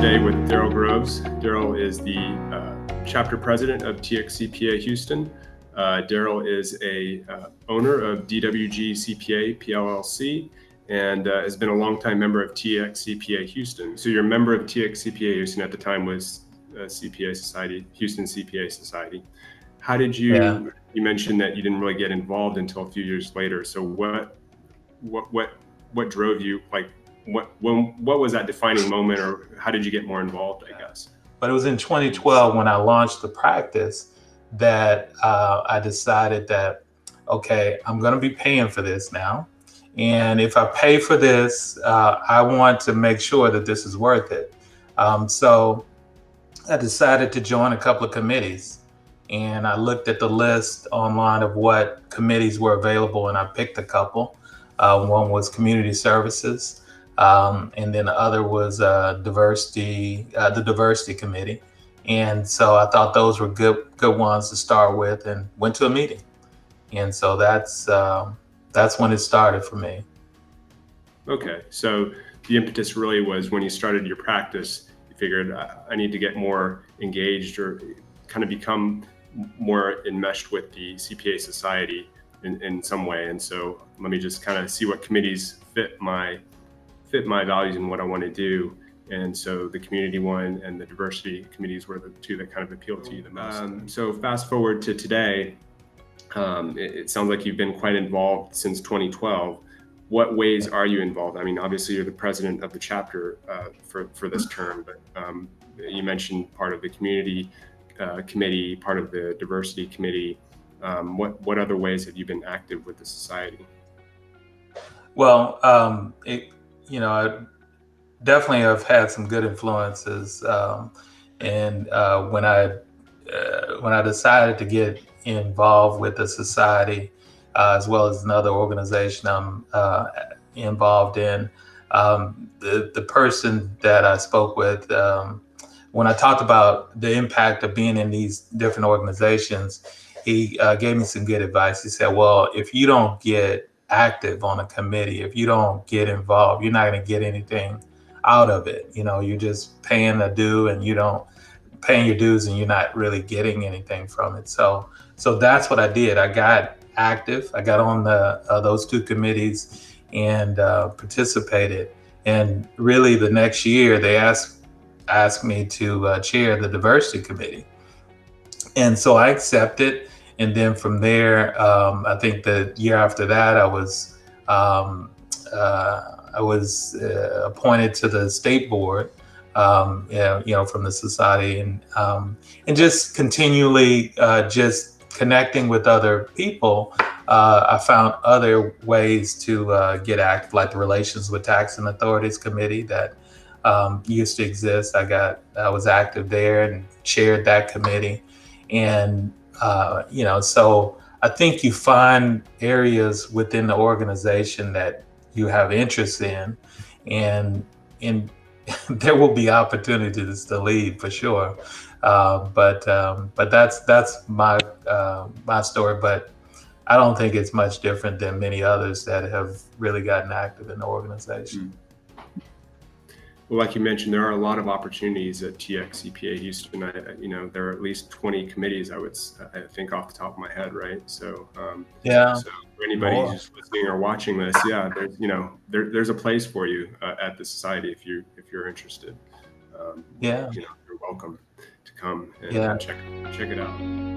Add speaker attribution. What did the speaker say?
Speaker 1: today with Darrell Groves. Darrell is the chapter president of TXCPA Houston. Darrell is a owner of DWG CPA PLLC and has been a longtime member of TXCPA Houston. So you're a member of TXCPA Houston at the time was CPA Society, Houston CPA Society. How did you mentioned that you didn't really get involved until a few years later. So what drove you? Like what was that defining moment, or how did you get more involved, I guess?
Speaker 2: But it was in 2012 when I launched the practice that I decided that, okay, I'm going to be paying for this now. And if I pay for this, I want to make sure that this is worth it. So I decided to join a couple of committees. And I looked at the list online of what committees were available, and I picked a couple. One was community services, and then the other was the diversity committee. And so I thought those were good ones to start with, and went to a meeting. And so that's when it started for me.
Speaker 1: Okay, so the impetus really was when you started your practice, you figured I need to get more engaged or kind of become more enmeshed with the CPA Society in some way. And so let me just kind of see what committees fit my values and what I want to do. And so the community one and the diversity committees were the two that kind of appealed to you the most. So fast forward to today, it sounds like you've been quite involved since 2012. What ways are you involved? I mean, obviously you're the president of the chapter for this term, but you mentioned part of the community committee, part of the diversity committee. What other ways have you been active with the society?
Speaker 2: Well, I definitely have had some good influences. And when I decided to get involved with the society, as well as another organization I'm involved in, the person that I spoke with, when I talked about the impact of being in these different organizations, he gave me some good advice. He said, well, if you don't get active on a committee, if you don't get involved, you're not going to get anything out of it. You're just paying a due, and paying your dues, and you're not really getting anything from it. So that's what I did. I got active. I got on those two committees and participated. And really, the next year, they asked me to chair the diversity committee, and so I accepted. And then from there, I think the year after that, I was appointed to the state board, from the society, and just continually just connecting with other people. I found other ways to get active, like the Relations with Tax and Authorities Committee that used to exist. I was active there and chaired that committee, and so I think you find areas within the organization that you have interest in, and there will be opportunities to lead for sure. But that's my story. But I don't think it's much different than many others that have really gotten active in the organization.
Speaker 1: Well, like you mentioned, there are a lot of opportunities at TXCPA Houston. There are at least 20 committees, I think off the top of my head, right? So, So for anybody who's just listening or watching this, there's a place for you at the society if you're interested. You're welcome to come and check it out.